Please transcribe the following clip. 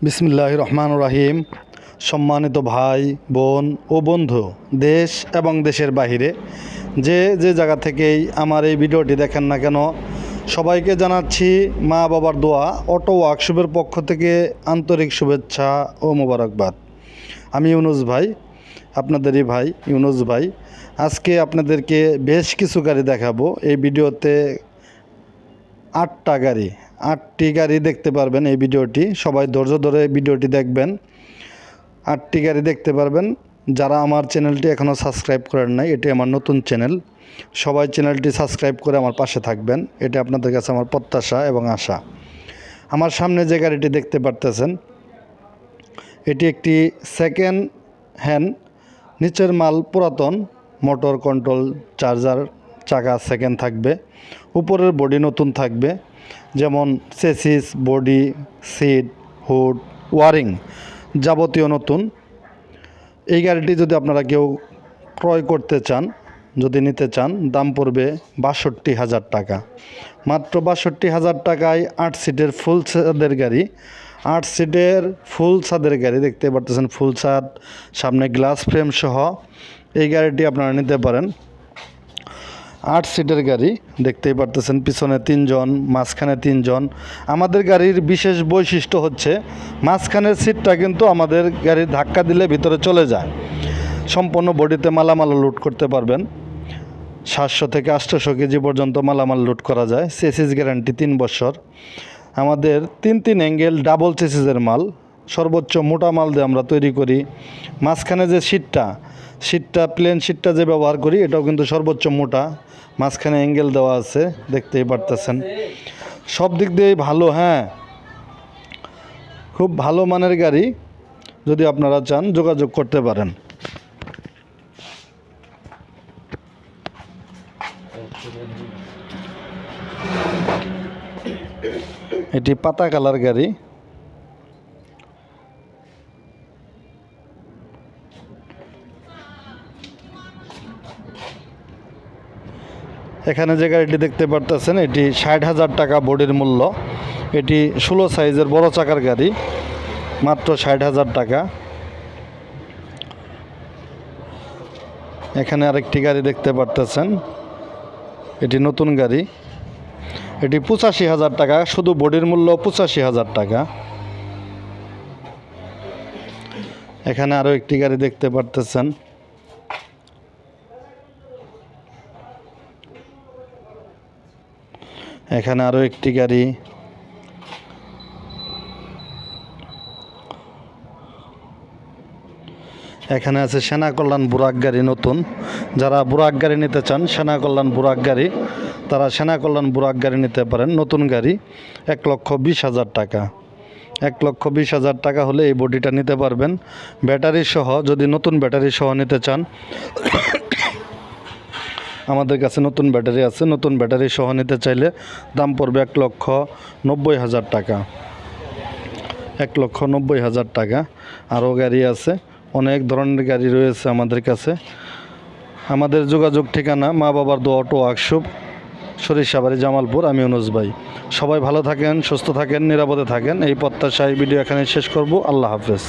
বিসমিল্লাহির রহমানির রহিম। সম্মানিত ভাই বোন ও বন্ধু, দেশ এবং দেশের বাহিরে যে যে জায়গা থেকেই আমার এই ভিডিওটি দেখেন না কেন, সবাইকে জানাচ্ছি মা বাবার দোয়া অটো ওয়ার্কশপের পক্ষ থেকে আন্তরিক শুভেচ্ছা ও মোবারকবাদ। আমি ইউনুস ভাই, আপনাদেরই ভাই ইউনুস ভাই। আজকে আপনাদেরকে বেশ কিছু গাড়ি দেখাবো। এই ভিডিওতে 8টি গাড়ি দেখতে পারবেন। এই ভিডিওটি সবাই ধৈর্য ধরে ভিডিওটি দেখবেন। 8টি গাড়ি দেখতে পারবেন। যারা আমার চ্যানেলটি এখনও সাবস্ক্রাইব করেন নাই, এটি আমার নতুন চ্যানেল। সবাই চ্যানেলটি সাবস্ক্রাইব করে আমার পাশে থাকবেন, এটা আপনাদের কাছে আমার প্রত্যাশা এবং আশা। আমার সামনে যে গাড়িটি দেখতে পারতেছেন, এটি একটি সেকেন্ড হ্যান্ড, নিচের মাল পুরাতন, মোটর কন্ট্রোল, চার্জার, চাকা সেকেন্ড থাকবে, উপরের বডি নতুন থাকবে, যেমন chassis, body, seat, hood, wiring যাবতীয় নতুন। এই গাড়িটি যদি আপনারা কেউ ক্রয় করতে চান, যদি নিতে চান, দাম পড়বে ৬২,০০০ টাকা। মাত্র ৬২,০০০ টাকায় 8 সিটের ফুল ছাদের গাড়ি। 8 সিটের ফুল ছাদের গাড়ি দেখতে পারতেছেন, ফুল ছাদ, সামনে গ্লাস ফ্রেম সহ এই গাড়িটি আপনারা নিতে পারেন। 8 সিটের গাড়ি দেখতেই পারতেছেন, পিছনে 3 জন, মাঝখানে 3 জন। আমাদের গাড়ির বিশেষ বৈশিষ্ট্য হচ্ছে মাঝখানের সিটটা কিন্তু আমাদের গাড়ির ধাক্কা দিলে ভিতরে চলে যায়। সম্পূর্ণ বডিতে মালামাল লোড করতে পারবেন। 700 থেকে 800 কেজি পর্যন্ত মালামাল লোড করা যায়। চেসিস গ্যারান্টি 3 বছর। আমাদের 3 অ্যাঙ্গেল ডাবল চেসিসের মাল, সর্বোচ্চ মোটা মাল দিয়ে আমরা তৈরি করি। মাঝখানে যে সিটটা প্লেন সিটটা যে ব্যবহার করি, এটাও কিন্তু সর্বোচ্চ মোটা, মাঝখানে অ্যাঙ্গেল দেওয়া আছে, দেখতেই পারতেছেন। সব দিক দিয়েই ভালো, হ্যাঁ, খুব ভালো মানের গাড়ি। যদি আপনারা চান যোগাযোগ করতে পারেন। এটি পাতা কালার গাড়ি। এখানে যে গাড়িটি দেখতে পারতেছেন, এটি ৬০,০০০ টাকা বডির মূল্য। এটি 16 সাইজের বড় চাকার গাড়ি, মাত্র ৬০,০০০ টাকা। এখানে আরেকটি গাড়ি দেখতে পারতেছেন, এটি নতুন গাড়ি। এটি ৮৫,০০০ টাকা, শুধু বডির মূল্য ৮৫,০০০ টাকা। এখানে আরও একটি গাড়ি দেখতে পারতেছেন, এখানে আরও একটি গাড়ি। এখানে আছে সেনা কল্যাণ বুরাক গাড়ি নতুন। যারা বুরাক গাড়ি নিতে চান, সেনা কল্যাণ বুরাক গাড়ি, তারা সেনা কল্যাণ বুরাক গাড়ি নিতে পারেন। নতুন গাড়ি, ১,২০,০০০ টাকা। ১,২০,০০০ টাকা হলে এই বডিটা নিতে পারবেন ব্যাটারি সহ। যদি নতুন ব্যাটারি সহ নিতে চান, আমাদের কাছে নতুন ব্যাটারি আছে। নতুন ব্যাটারি সহ নিতে চাইলে দাম পড়বে ১,৯০,০০০ টাকা। ১,৯০,০০০ টাকা। আরও গাড়ি আছে, অনেক ধরনের গাড়ি রয়েছে আমাদের কাছে। আমাদের যোগাযোগ ঠিকানা মা বাবার দোয়া অটো ওয়ার্কশপ, সরিষাবাড়ি, জামালপুর। আমি ইউনুস ভাই। সবাই ভালো থাকেন, সুস্থ থাকেন, নিরাপদে থাকেন, এই প্রত্যাশায় ভিডিও এখানে শেষ করব। আল্লাহ হাফেজ।